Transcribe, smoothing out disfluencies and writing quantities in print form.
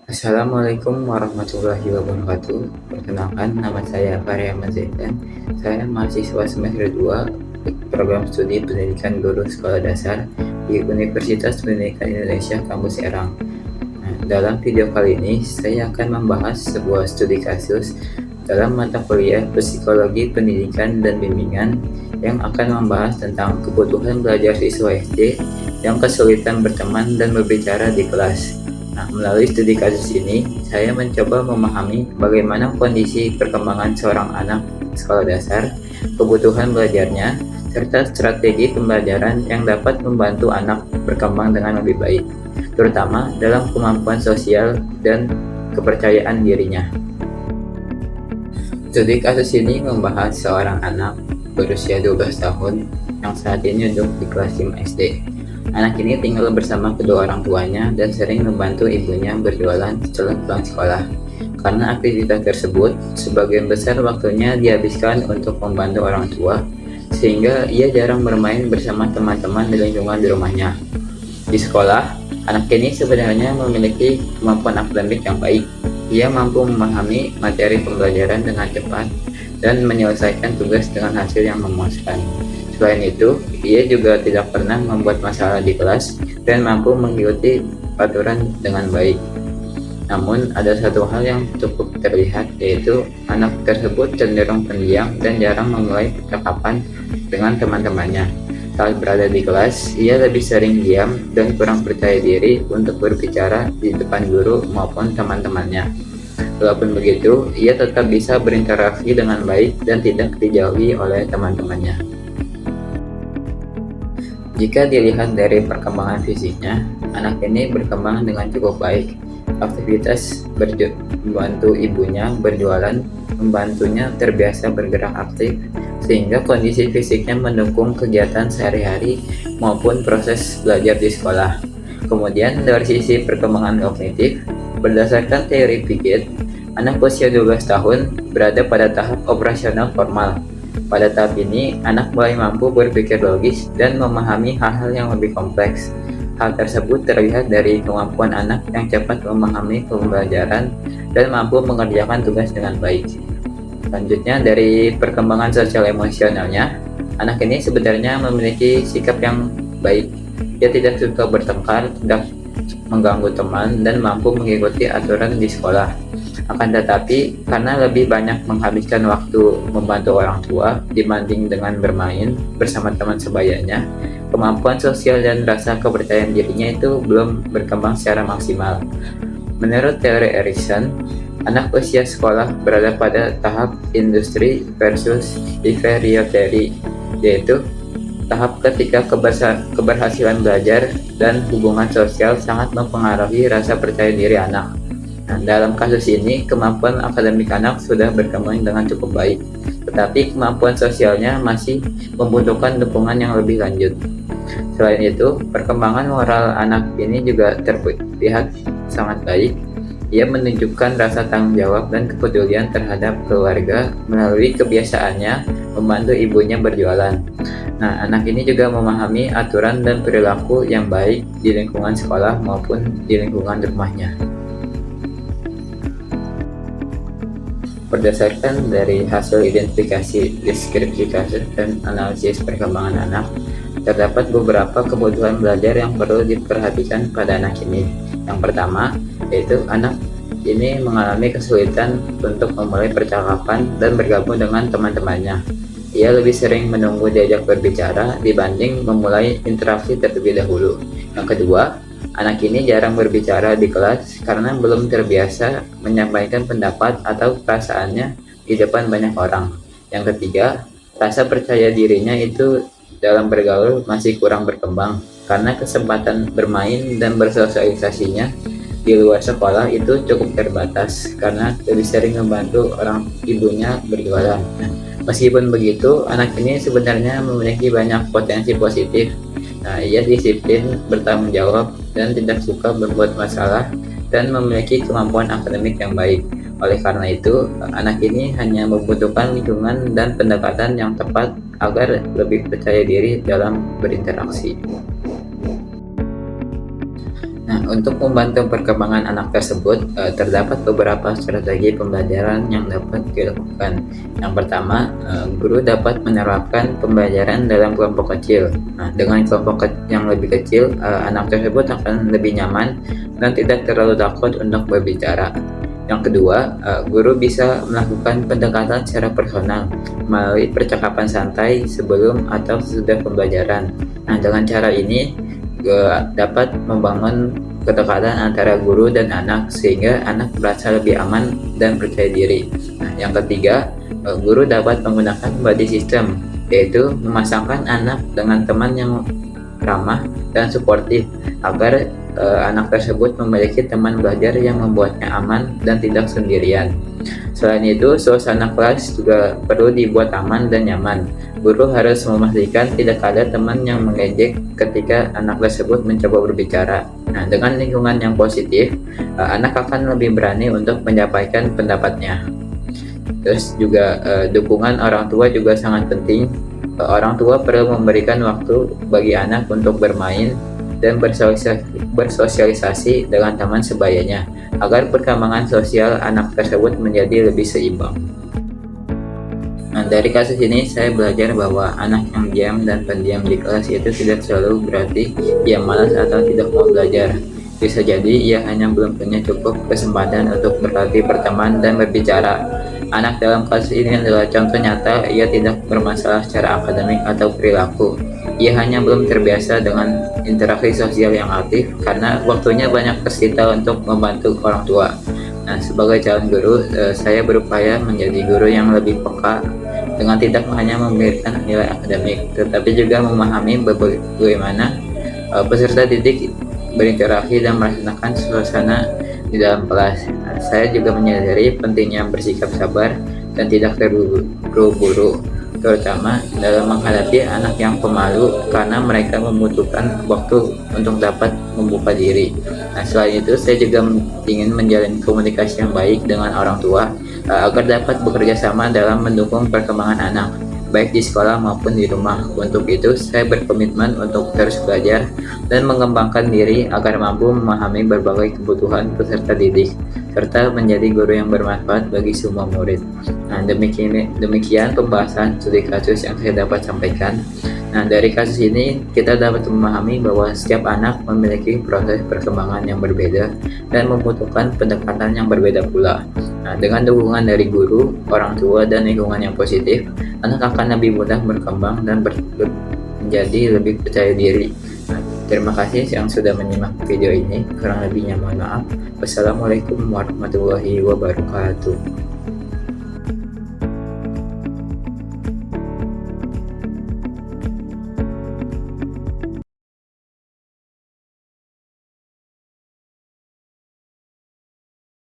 Assalamualaikum warahmatullahi wabarakatuh. Perkenalkan, nama saya Faria Mazaidan. Saya mahasiswa semester 2 program studi pendidikan guru sekolah dasar di Universitas Pendidikan Indonesia Kampus Serang. Dalam video kali ini, saya akan membahas sebuah studi kasus dalam mata kuliah Psikologi Pendidikan dan Bimbingan yang akan membahas tentang kebutuhan belajar siswa SD yang kesulitan berteman dan berbicara di kelas. Melalui studi kasus ini, saya mencoba memahami bagaimana kondisi perkembangan seorang anak sekolah dasar, kebutuhan belajarnya, serta strategi pembelajaran yang dapat membantu anak berkembang dengan lebih baik, terutama dalam kemampuan sosial dan kepercayaan dirinya. Studi kasus ini membahas seorang anak berusia 12 tahun yang saat ini duduk di kelas 5 SD. Anak ini tinggal bersama kedua orang tuanya dan sering membantu ibunya berjualan setelah pulang sekolah. Karena aktivitas tersebut, sebagian besar waktunya dihabiskan untuk membantu orang tua, sehingga ia jarang bermain bersama teman-teman di lingkungan di rumahnya. Di sekolah, anak ini sebenarnya memiliki kemampuan akademik yang baik. Ia mampu memahami materi pembelajaran dengan cepat dan menyelesaikan tugas dengan hasil yang memuaskan. Selain itu, ia juga tidak pernah membuat masalah di kelas dan mampu mengikuti aturan dengan baik. Namun, ada satu hal yang cukup terlihat, yaitu anak tersebut cenderung pendiam dan jarang memulai percakapan dengan teman-temannya. Saat berada di kelas, ia lebih sering diam dan kurang percaya diri untuk berbicara di depan guru maupun teman-temannya. Walaupun begitu, ia tetap bisa berinteraksi dengan baik dan tidak dijauhi oleh teman-temannya. Jika dilihat dari perkembangan fisiknya, anak ini berkembang dengan cukup baik. Aktivitas membantu ibunya berjualan membantunya terbiasa bergerak aktif, sehingga kondisi fisiknya mendukung kegiatan sehari-hari maupun proses belajar di sekolah. Kemudian dari sisi perkembangan kognitif, berdasarkan teori Piaget, anak usia 12 tahun berada pada tahap operasional formal. Pada tahap ini, anak mulai mampu berpikir logis dan memahami hal-hal yang lebih kompleks. Hal tersebut terlihat dari kemampuan anak yang cepat memahami pembelajaran dan mampu mengerjakan tugas dengan baik. Selanjutnya, dari perkembangan sosial emosionalnya, anak ini sebenarnya memiliki sikap yang baik. Dia tidak suka bertengkar, tidak mengganggu teman, dan mampu mengikuti aturan di sekolah. Akan tetapi, karena lebih banyak menghabiskan waktu membantu orang tua dibanding dengan bermain bersama teman sebayanya, kemampuan sosial dan rasa kepercayaan dirinya itu belum berkembang secara maksimal. Menurut teori Erikson, anak usia sekolah berada pada tahap industri versus inferiority, yaitu tahap ketika keberhasilan belajar dan hubungan sosial sangat mempengaruhi rasa percaya diri anak. Dalam kasus ini, kemampuan akademik anak sudah berkembang dengan cukup baik, tetapi kemampuan sosialnya masih membutuhkan dukungan yang lebih lanjut. Selain itu, perkembangan moral anak ini juga terlihat sangat baik. Ia menunjukkan rasa tanggung jawab dan kepedulian terhadap keluarga melalui kebiasaannya membantu ibunya berjualan. Anak ini juga memahami aturan dan perilaku yang baik di lingkungan sekolah maupun di lingkungan rumahnya. Berdasarkan dari hasil identifikasi, deskripsi kasus, dan analisis perkembangan anak, terdapat beberapa kebutuhan belajar yang perlu diperhatikan pada anak ini. Yang pertama, yaitu anak ini mengalami kesulitan untuk memulai percakapan dan bergabung dengan teman-temannya. Ia lebih sering menunggu diajak berbicara dibanding memulai interaksi terlebih dahulu. Yang kedua, anak ini jarang berbicara di kelas karena belum terbiasa menyampaikan pendapat atau perasaannya di depan banyak orang. Yang ketiga, rasa percaya dirinya itu dalam bergaul masih kurang berkembang karena kesempatan bermain dan bersosialisasinya di luar sekolah itu cukup terbatas karena lebih sering membantu orang ibunya berjualan. Meskipun begitu, anak ini sebenarnya memiliki banyak potensi positif. Ia disiplin, bertanggung jawab, dan tidak suka berbuat masalah, dan memiliki kemampuan akademik yang baik. Oleh karena itu, anak ini hanya membutuhkan lingkungan dan pendekatan yang tepat agar lebih percaya diri dalam berinteraksi. Untuk membantu perkembangan anak tersebut, terdapat beberapa strategi pembelajaran yang dapat dilakukan. Yang pertama, guru dapat menerapkan pembelajaran dalam kelompok kecil. Nah, dengan kelompok yang lebih kecil, anak tersebut akan lebih nyaman dan tidak terlalu takut untuk berbicara. Yang kedua, guru bisa melakukan pendekatan secara personal melalui percakapan santai sebelum atau sesudah pembelajaran. Nah, dengan cara ini dapat membangun kedekatan antara guru dan anak sehingga anak merasa lebih aman dan percaya diri. Nah, yang ketiga, guru dapat menggunakan buddy system, yaitu memasangkan anak dengan teman yang ramah dan suportif agar anak tersebut memiliki teman belajar yang membuatnya aman dan tidak sendirian. Selain itu, suasana kelas juga perlu dibuat aman dan nyaman. Guru harus memastikan tidak ada teman yang mengejek ketika anak tersebut mencoba berbicara. Nah, dengan lingkungan yang positif, anak akan lebih berani untuk menyampaikan pendapatnya. Terus juga dukungan orang tua juga sangat penting. Orang tua perlu memberikan waktu bagi anak untuk bermain dan bersosialisasi dengan teman sebayanya agar perkembangan sosial anak tersebut menjadi lebih seimbang. Nah, dari kasus ini saya belajar bahwa anak yang diam dan pendiam di kelas itu tidak selalu berarti ia malas atau tidak mau belajar. Bisa jadi ia hanya belum punya cukup kesempatan untuk berlatih berteman dan berbicara. Anak dalam kasus ini adalah contoh nyata ia tidak bermasalah secara akademik atau perilaku. Ia hanya belum terbiasa dengan interaksi sosial yang aktif karena waktunya banyak tersita untuk membantu orang tua. Nah, sebagai calon guru, saya berupaya menjadi guru yang lebih peka dengan tidak hanya memberikan nilai akademik, tetapi juga memahami bagaimana peserta didik berinteraksi dan merasakan suasana di dalam kelas. Nah, saya juga menyadari pentingnya bersikap sabar dan tidak terburu-buru, terutama dalam menghadapi anak yang pemalu karena mereka membutuhkan waktu untuk dapat membuka diri. Nah, selain itu saya juga ingin menjalin komunikasi yang baik dengan orang tua agar dapat bekerja sama dalam mendukung perkembangan anak, baik di sekolah maupun di rumah. Untuk itu, saya berkomitmen untuk terus belajar dan mengembangkan diri agar mampu memahami berbagai kebutuhan peserta didik, serta menjadi guru yang bermanfaat bagi semua murid. Nah, demikian pembahasan studi kasus yang saya dapat sampaikan. Nah, dari kasus ini kita dapat memahami bahwa setiap anak memiliki proses perkembangan yang berbeda dan membutuhkan pendekatan yang berbeda pula. Nah, dengan dukungan dari guru, orang tua, dan lingkungan yang positif, anak akan lebih mudah berkembang dan menjadi lebih percaya diri. Nah, terima kasih yang sudah menyimak video ini. Kurang lebihnya mohon maaf. Wassalamualaikum warahmatullahi wabarakatuh.